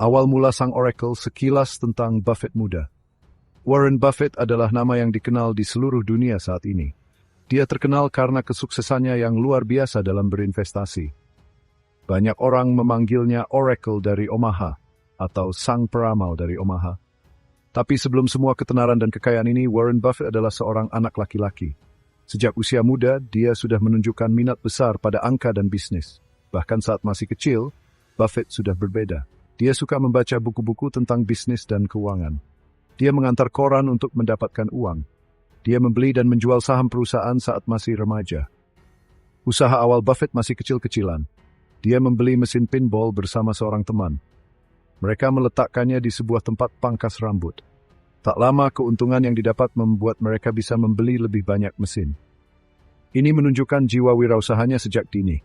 Awal mula sang Oracle sekilas tentang Buffett muda. Warren Buffett adalah nama yang dikenal di seluruh dunia saat ini. Dia terkenal karena kesuksesannya yang luar biasa dalam berinvestasi. Banyak orang memanggilnya Oracle dari Omaha atau Sang Peramal dari Omaha. Tapi sebelum semua ketenaran dan kekayaan ini, Warren Buffett adalah seorang anak laki-laki. Sejak usia muda, dia sudah menunjukkan minat besar pada angka dan bisnis. Bahkan saat masih kecil, Buffett sudah berbeda. Dia suka membaca buku-buku tentang bisnis dan keuangan. Dia mengantar koran untuk mendapatkan uang. Dia membeli dan menjual saham perusahaan saat masih remaja. Usaha awal Buffett masih kecil-kecilan. Dia membeli mesin pinball bersama seorang teman. Mereka meletakkannya di sebuah tempat pangkas rambut. Tak lama keuntungan yang didapat membuat mereka bisa membeli lebih banyak mesin. Ini menunjukkan jiwa wirausahanya sejak dini.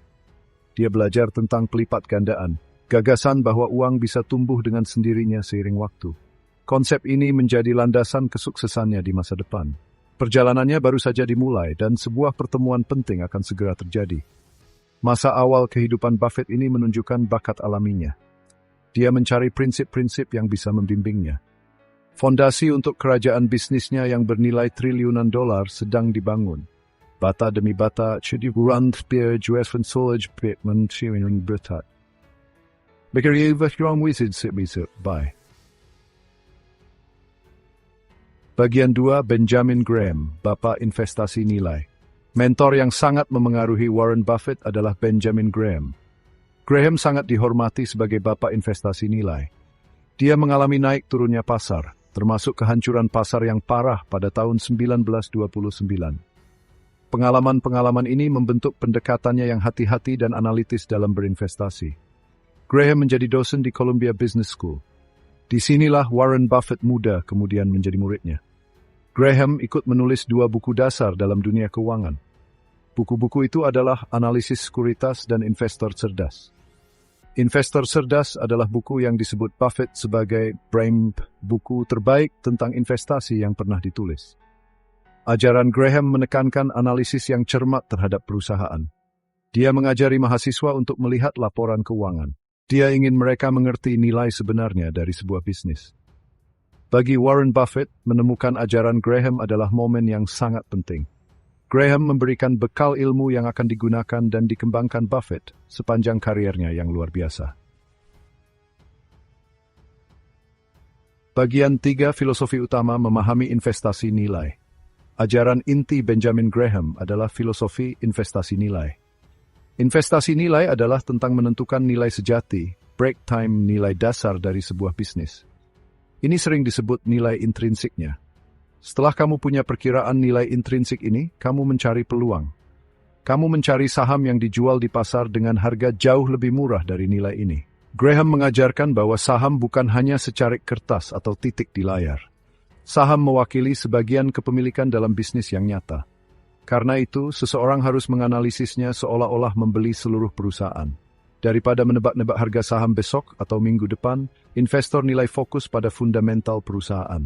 Dia belajar tentang pelipat gandaan, gagasan bahwa uang bisa tumbuh dengan sendirinya seiring waktu. Konsep ini menjadi landasan kesuksesannya di masa depan. Perjalanannya baru saja dimulai dan sebuah pertemuan penting akan segera terjadi. Masa awal kehidupan Buffett ini menunjukkan bakat alaminya. Dia mencari prinsip-prinsip yang bisa membimbingnya. Fondasi untuk kerajaan bisnisnya yang bernilai triliunan dolar sedang dibangun. Bata demi bata, run spear, juesvan solaj, pitman, shirin, bertat. Bagian 2, Benjamin Graham, Bapak Investasi Nilai. Mentor yang sangat memengaruhi Warren Buffett adalah Benjamin Graham. Graham sangat dihormati sebagai bapak investasi nilai. Dia mengalami naik turunnya pasar, termasuk kehancuran pasar yang parah pada tahun 1929. Pengalaman-pengalaman ini membentuk pendekatannya yang hati-hati dan analitis dalam berinvestasi. Graham menjadi dosen di Columbia Business School. Disinilah Warren Buffett muda kemudian menjadi muridnya. Graham ikut menulis 2 buku dasar dalam dunia keuangan. Buku-buku itu adalah Analisis Sekuritas dan Investor Cerdas. Investor Cerdas adalah buku yang disebut Buffett sebagai buku terbaik tentang investasi yang pernah ditulis. Ajaran Graham menekankan analisis yang cermat terhadap perusahaan. Dia mengajari mahasiswa untuk melihat laporan keuangan. Dia ingin mereka mengerti nilai sebenarnya dari sebuah bisnis. Bagi Warren Buffett, menemukan ajaran Graham adalah momen yang sangat penting. Graham memberikan bekal ilmu yang akan digunakan dan dikembangkan Buffett sepanjang kariernya yang luar biasa. Bagian 3, Filosofi utama memahami investasi nilai. Ajaran inti Benjamin Graham adalah filosofi investasi nilai. Investasi nilai adalah tentang menentukan nilai sejati, break time nilai dasar dari sebuah bisnis. Ini sering disebut nilai intrinsiknya. Setelah kamu punya perkiraan nilai intrinsik ini, kamu mencari peluang. Kamu mencari saham yang dijual di pasar dengan harga jauh lebih murah dari nilai ini. Graham mengajarkan bahwa saham bukan hanya secarik kertas atau titik di layar. Saham mewakili sebagian kepemilikan dalam bisnis yang nyata. Karena itu, seseorang harus menganalisisnya seolah-olah membeli seluruh perusahaan. Daripada menebak-nebak harga saham besok atau minggu depan, investor nilai fokus pada fundamental perusahaan.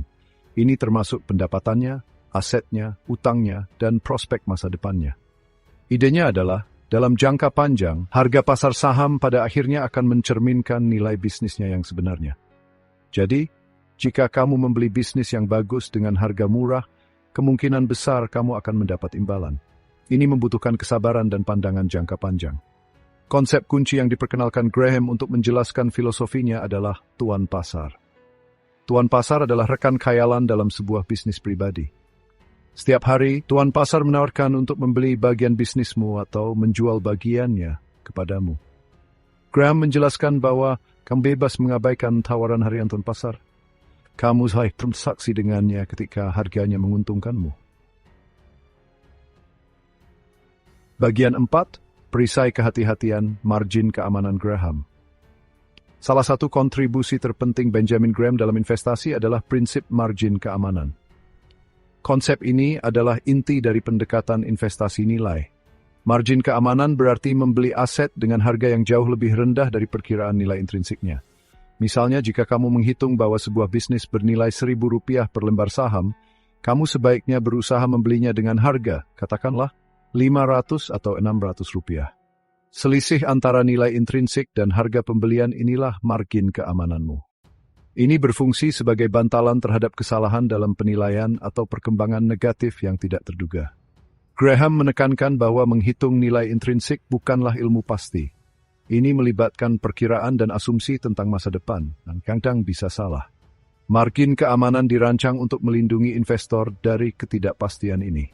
Ini termasuk pendapatannya, asetnya, utangnya, dan prospek masa depannya. Idenya adalah, dalam jangka panjang, harga pasar saham pada akhirnya akan mencerminkan nilai bisnisnya yang sebenarnya. Jadi, jika kamu membeli bisnis yang bagus dengan harga murah, kemungkinan besar kamu akan mendapat imbalan. Ini membutuhkan kesabaran dan pandangan jangka panjang. Konsep kunci yang diperkenalkan Graham untuk menjelaskan filosofinya adalah tuan pasar. Tuan pasar adalah rekan khayalan dalam sebuah bisnis pribadi. Setiap hari, tuan pasar menawarkan untuk membeli bagian bisnismu atau menjual bagiannya kepadamu. Graham menjelaskan bahwa kamu bebas mengabaikan tawaran harian tuan pasar. Kamu harus transaksi dengannya ketika harganya menguntungkanmu. Bagian 4, perisai kehati-hatian, margin keamanan Graham. Salah satu kontribusi terpenting Benjamin Graham dalam investasi adalah prinsip margin keamanan. Konsep ini adalah inti dari pendekatan investasi nilai. Margin keamanan berarti membeli aset dengan harga yang jauh lebih rendah dari perkiraan nilai intrinsiknya. Misalnya, jika kamu menghitung bahwa sebuah bisnis bernilai Rp1.000 per lembar saham, kamu sebaiknya berusaha membelinya dengan harga, katakanlah, Rp500 atau Rp600. Selisih antara nilai intrinsik dan harga pembelian inilah margin keamananmu. Ini berfungsi sebagai bantalan terhadap kesalahan dalam penilaian atau perkembangan negatif yang tidak terduga. Graham menekankan bahwa menghitung nilai intrinsik bukanlah ilmu pasti. Ini melibatkan perkiraan dan asumsi tentang masa depan, dan kadang bisa salah. Margin keamanan dirancang untuk melindungi investor dari ketidakpastian ini.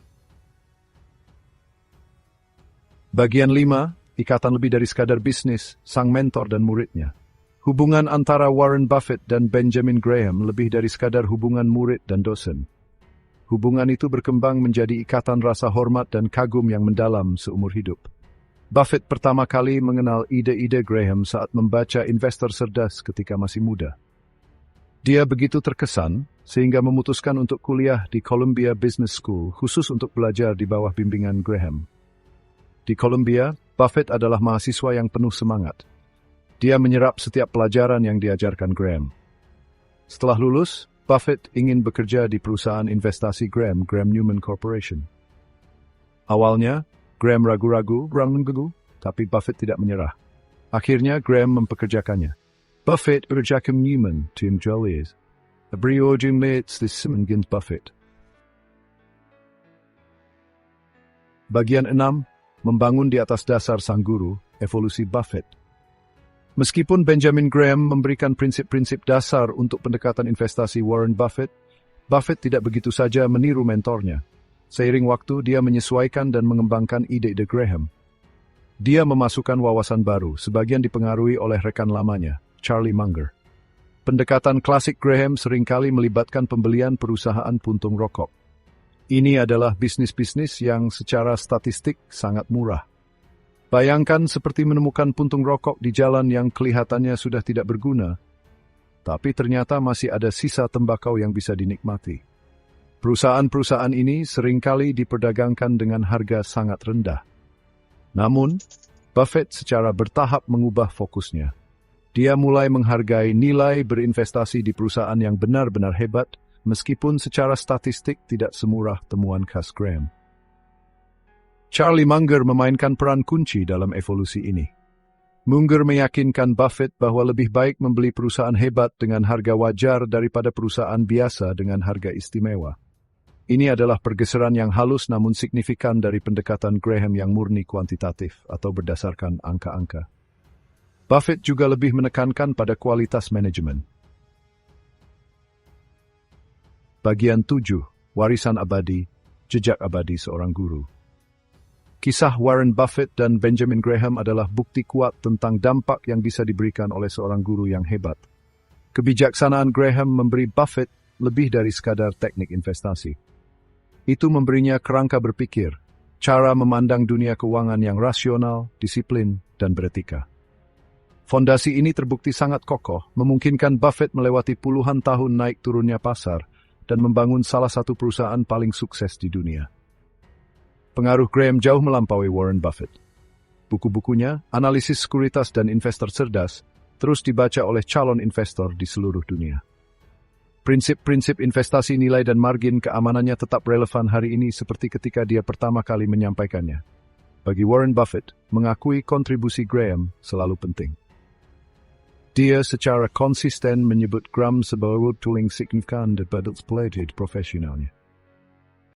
Bagian 5. Ikatan lebih dari sekadar bisnis, sang mentor dan muridnya. Hubungan antara Warren Buffett dan Benjamin Graham lebih dari sekadar hubungan murid dan dosen. Hubungan itu berkembang menjadi ikatan rasa hormat dan kagum yang mendalam seumur hidup. Buffett pertama kali mengenal ide-ide Graham saat membaca Investor Cerdas ketika masih muda. Dia begitu terkesan sehingga memutuskan untuk kuliah di Columbia Business School khusus untuk belajar di bawah bimbingan Graham. Di Columbia, Buffett adalah mahasiswa yang penuh semangat. Dia menyerap setiap pelajaran yang diajarkan Graham. Setelah lulus, Buffett ingin bekerja di perusahaan investasi Graham Newman Corporation. Awalnya, Graham ragu-ragu, tapi Buffett tidak menyerah. Akhirnya, Graham mempekerjakannya. Buffett bekerjakan Newman, Tim Jollies. Beliau mates this Simmons Buffett. Bagian 6. Membangun di atas dasar sang guru, evolusi Buffett. Meskipun Benjamin Graham memberikan prinsip-prinsip dasar untuk pendekatan investasi Warren Buffett, Buffett tidak begitu saja meniru mentornya. Seiring waktu, dia menyesuaikan dan mengembangkan ide-ide Graham. Dia memasukkan wawasan baru, sebagian dipengaruhi oleh rekan lamanya, Charlie Munger. Pendekatan klasik Graham seringkali melibatkan pembelian perusahaan puntung rokok. Ini adalah bisnis-bisnis yang secara statistik sangat murah. Bayangkan seperti menemukan puntung rokok di jalan yang kelihatannya sudah tidak berguna, tapi ternyata masih ada sisa tembakau yang bisa dinikmati. Perusahaan-perusahaan ini seringkali diperdagangkan dengan harga sangat rendah. Namun, Buffett secara bertahap mengubah fokusnya. Dia mulai menghargai nilai berinvestasi di perusahaan yang benar-benar hebat, meskipun secara statistik tidak semurah temuan khas Graham. Charlie Munger memainkan peran kunci dalam evolusi ini. Munger meyakinkan Buffett bahwa lebih baik membeli perusahaan hebat dengan harga wajar daripada perusahaan biasa dengan harga istimewa. Ini adalah pergeseran yang halus namun signifikan dari pendekatan Graham yang murni kuantitatif atau berdasarkan angka-angka. Buffett juga lebih menekankan pada kualitas manajemen. Bagian 7. Warisan abadi, jejak abadi seorang guru. Kisah Warren Buffett dan Benjamin Graham adalah bukti kuat tentang dampak yang bisa diberikan oleh seorang guru yang hebat. Kebijaksanaan Graham memberi Buffett lebih dari sekadar teknik investasi. Itu memberinya kerangka berpikir, cara memandang dunia keuangan yang rasional, disiplin, dan beretika. Fondasi ini terbukti sangat kokoh, memungkinkan Buffett melewati puluhan tahun naik turunnya pasar, dan membangun salah satu perusahaan paling sukses di dunia. Pengaruh Graham jauh melampaui Warren Buffett. Buku-bukunya, Analisis Sekuritas dan Investor Cerdas, terus dibaca oleh calon investor di seluruh dunia. Prinsip-prinsip investasi nilai dan margin keamanannya tetap relevan hari ini seperti ketika dia pertama kali menyampaikannya. Bagi Warren Buffett, mengakui kontribusi Graham selalu penting. Dia secara konsisten menyebut Graham sebagai tooling signifikan dan badut profesionalnya.